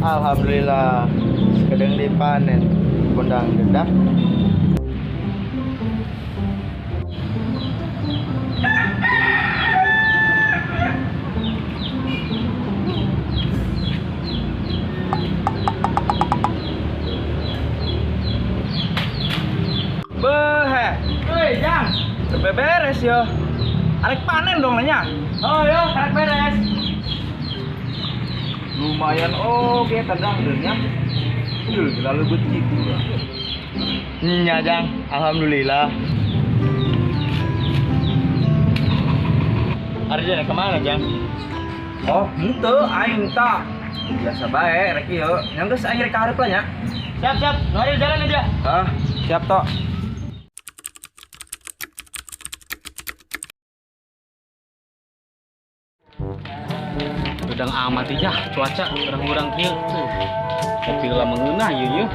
Alhamdulillah sedang dipanen kondang dedak. Beh, hei Jang, sampai beres yo. Arek panen dong nanya. Oh yo, arek beres. Lumayan oke tadang dernya. Lalu begitu lah. Nya Jang, alhamdulillah. Arja kemana Jang? Oh, henteu aing tak. Biasa bae rek ieu. Yang geus aing rek hareup lah nya. Siap, mari jalan aja. Hah, siap tok. Udang amat aja cuaca kurang-kurang kieu. Tapi lah mengeunah ieu ieu.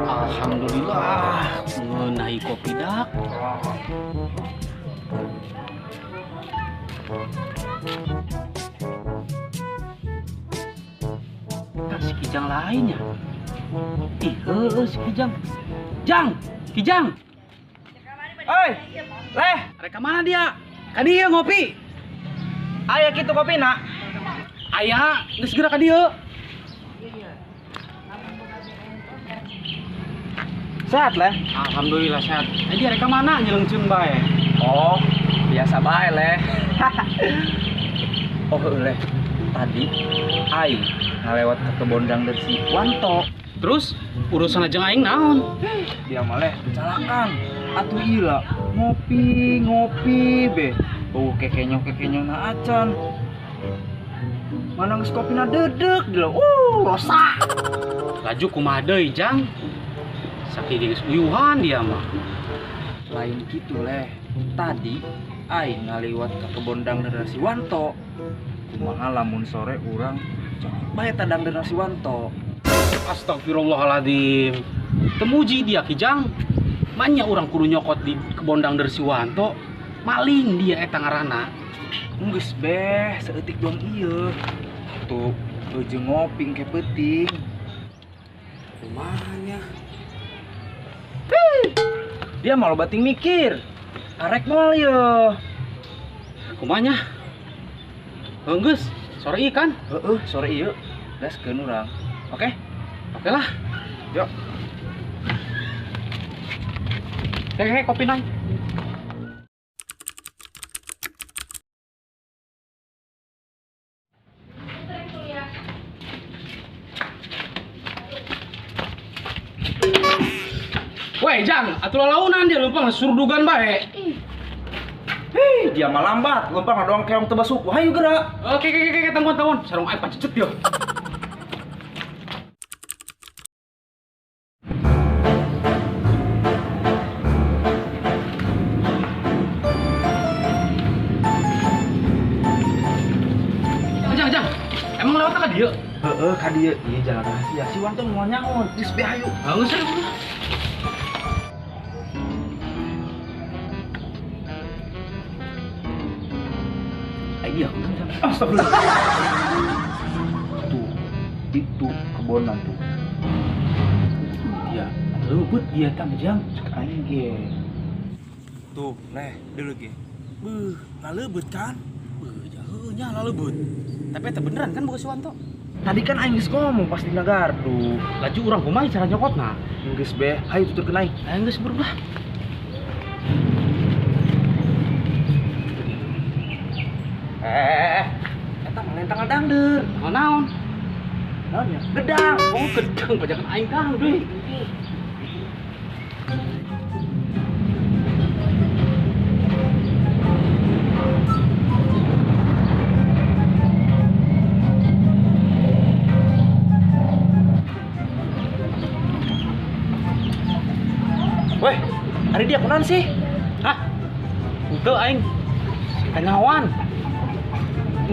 Alhamdulillah mengenai kopi dak. Nah, si Kijang lainnya. Si Kijang. Kijang. Oi, leh, Reka mana dia? Ka dieu ngopi. aya kitu kopi nak. Aya, geus geura ka dieu. Sehat leh. Alhamdulillah sehat. Dia reka mana nyeleungceun bae? Oh, biasa bae leh. Oh leh, tadi aing ngalewat ke kebon dangdut si Wanto. Terus urusan aja aing naon? Dia malah kecelakaan. Atuh ila ngopi be. Bau kekenyong na acan. Mana geus kopina dedeg dia. Rosak. Laju kumaha deui, Jang? Saking geus uyuhan dia mah. Lain gitu leh. Tadi aing ngaliwat ke kebon dangdut si Wanto. Kumaha lamun sore urang cocok bae ta dangdut si Wanto. Astagfirullahaladzim. Temuji dia Kijang. Manya orang kudu nyokot di kebon dangdut si Wanto. Maling dia eta ngaranna. Geus beh, saeutik doang ieu. Tuh, ujung ngoping ke penting. Kumanya. Dia malu bating mikir. Arek moal yo. Kumanya? Geus, sore ieu kan? Heeh, sore ieu. Gaskeun urang. Oke? Oke lah. Yuk. Hehe, kopi nang. Weh, Jang, atuh lalaunan dia lempang surdugan bae. Hei, dia mah lambat. Lempang doang keong tebas suku. Hayu gerak. Oke, tangguan. Sarung aing pacecet yo. Jang, emang lewat ka dieu? Heeh, ka dieu. Ieu jalan rahasia. Si Wanto mau nyaon. Geus beh hayu. Geus we. Iya, Astagfirullah. Tuh, itu kebonan tuh. Dia leubeut dia tang Jang. Cek aing ge. Tuh, leh, deuleu ge. Ngaleubet kan? Nya leubeut. Tapi eta beneran kan bukan si Wanto? Tadi kan aing geus ngomong pas dina gardu. Laju urang kumaha cara nyokotna? Geus beh, hayu tuturkeun aing. Aing geus berubah. Eta mah lain tanggal dangdeur. Naon? Naonnya? Gedang. Oh, gedang banyak aing kang deh. Weh, hari dia kunaon sih? Hah? Itu aing kanyawan.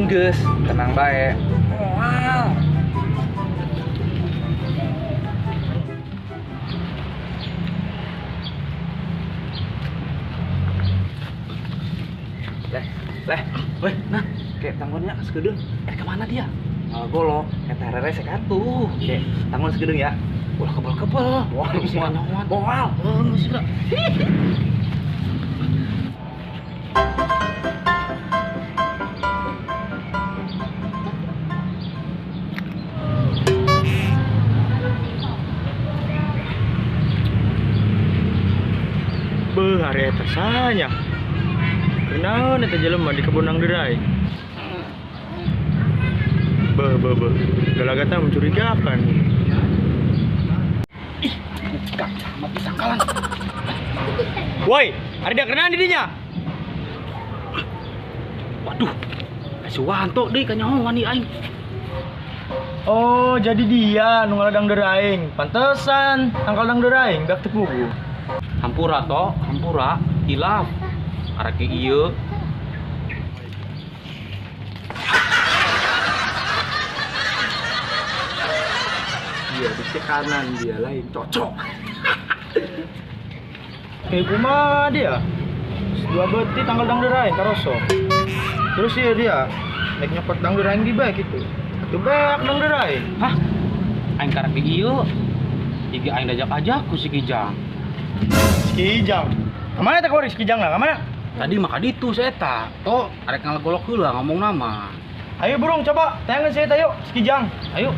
Enggeus, tenang bae. Wow. Leh, Weh, nah, kayak tanggunnya sekedeng. kemana dia? Golok, eta rere sekatu. Kayak tanggung sekedeng ya. Ulah kebel-kebel. Wah, si kanyawan. Wow. Sih lah. Beuh, hari eta sanya. Kenaon eta jelema di kebun anggerai? Beuh. Galagata mencurigakan. Kak, mati sangkalan. Woi, hari dia kenaon di dinya? Waduh, si Wanto deh kanyawan nih aing. Oh, jadi dia nu ngaladang deraing. Pantesan tangkal dang deraing dak tepugu. Hampura toh, hampura, hilaf. Arake ieu. Iya, di kanan dia lain cocok. Kayak kumaha dia? Dua beti tangkal dang deraing karoso. Terus dia naik nyokot dang deraing di baik itu. Atuh beak dang deraing. Hah? Aing karake ieu. Igi aing dajak-ajak ku si Kijang. Kijang. Kemana teh kori Kijang lah? Kemana? Tadi maka ditu eta. Toh arek ngalagolok heula ngomong nama. Ayo burung coba tayangan saya tayo Kijang. Ayo.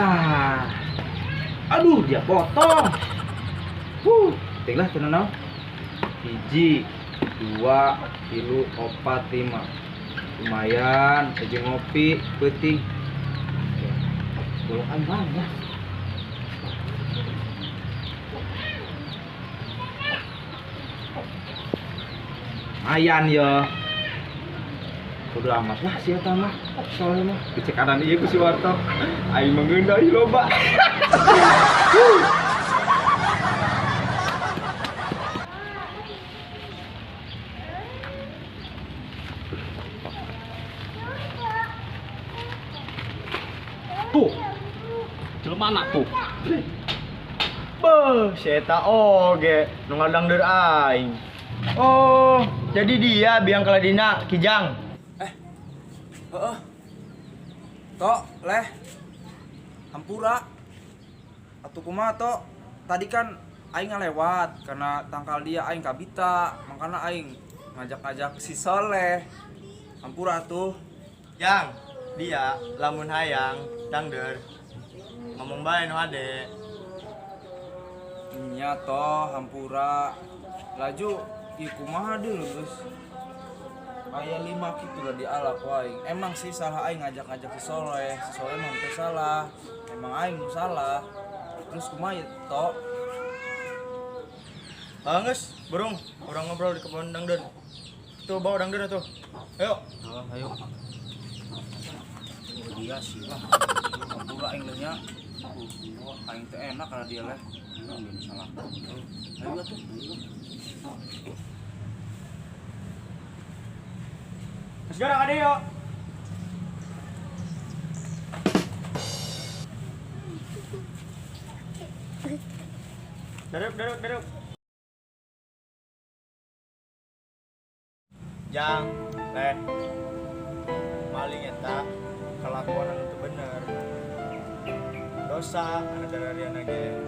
Ah. Aduh, dia potong. Tinggal cenah. 1, 2, 3, 4, 5. Lumayan, aja ngopi, peuting. Golokan banyak. Lumayan ya. Udah amat lah sih eta mah. Soalnya mah dicek kanan ieu ku si Warto. Aing mengendai loba. Tuh. Jelema anak tuh. Beuh, si eta oge nu ngadangdeur aing. Oh, jadi dia biang kaladina Kijang. Heeh. Tok, leh. Hampura. Atuh kumaha tok? Tadi kan aing ngalewat karena tangkal dia aing kabita, makanya aing ngajak-ngajak si Soleh. Hampura tuh. Yang dia lamun hayang dangdeur ngomong bae nu ade. Nya toh hampura. Laju ieu kumaha deui geus. Aya 5 kitu lah di alak aing. Emang sih salah aing ngajak-ngajak si Soleh. Si Soleh mah teu salah. Emang aing nu salah. Terus kumaha ya tok? Geus, burung, orang ngobrol di kebun dangdeur. Tuh bawa dangdeur tuh. Ayo. Ayo. Dia sih lah. Hampura aing leh nya. Aing teh enak karena dia leh. Enggak salah. Ayo tuh. Sekarang ada yuk. Daruk. Jang, leh. Maling eta kelakuan itu bener. Dosa anak darariana ge.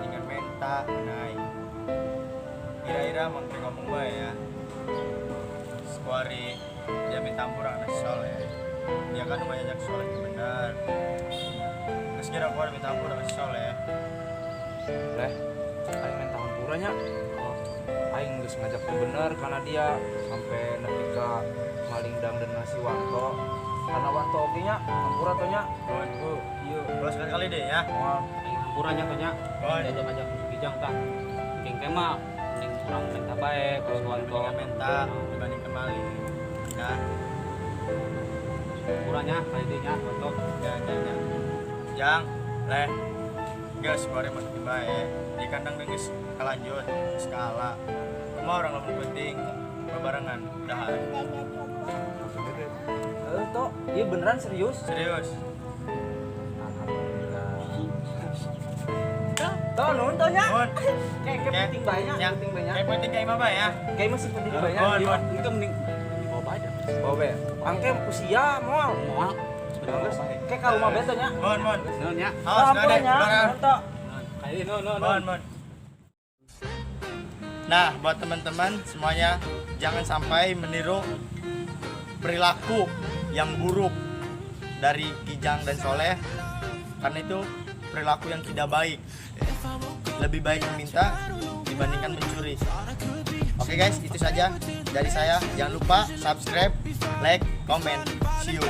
Ingat menta anai. Kira-kira mangke ngomong bae ya. Sekuari dia minta ampura anak Soleh. Dia kan rumahnya jak Soleh benar. Terus kira aku minta ampura anak Soleh. Leh, aing minta hampuranya. Oh, aing geus ngajak teu bener karena dia sampai nepi ka maling dangdut nasi Wanto. Karena Wanto oke nya, ampura to nya. Oh, Iya. bolos kali deh ya. Moal. Puranya tanya Oh, ajak kijang tah king tema ning urang minta bae terus wanto minta dibanding kembali. Nah, puranya kali dia nya wanto ya. Jang, leh. Gas bare mah bae. Di kandang geus kalanjut skala. Cuma orang lebih penting babarengan udahan. To, iya beneran serius. Serius. Tuh, nun to nya. Nun. Kayak penting banyak, Ya. penting banyak. Kayak penting kayak apa ya? Kayak masih penting Nun, banyak. nun. itu mending dibawa aja Oh, be. Angke usia moal. moal Kayak ka rumah beto nya. Mon. non ya Awas Ampura deh. nya. To. kali non Mon. Nah, buat teman-teman semuanya jangan sampai meniru perilaku yang buruk dari Kijang dan Soleh, karena itu perilaku yang tidak baik. Lebih baik meminta dibandingkan mencuri. Oke guys, itu saja dari saya. Jangan lupa subscribe, like, comment. See you.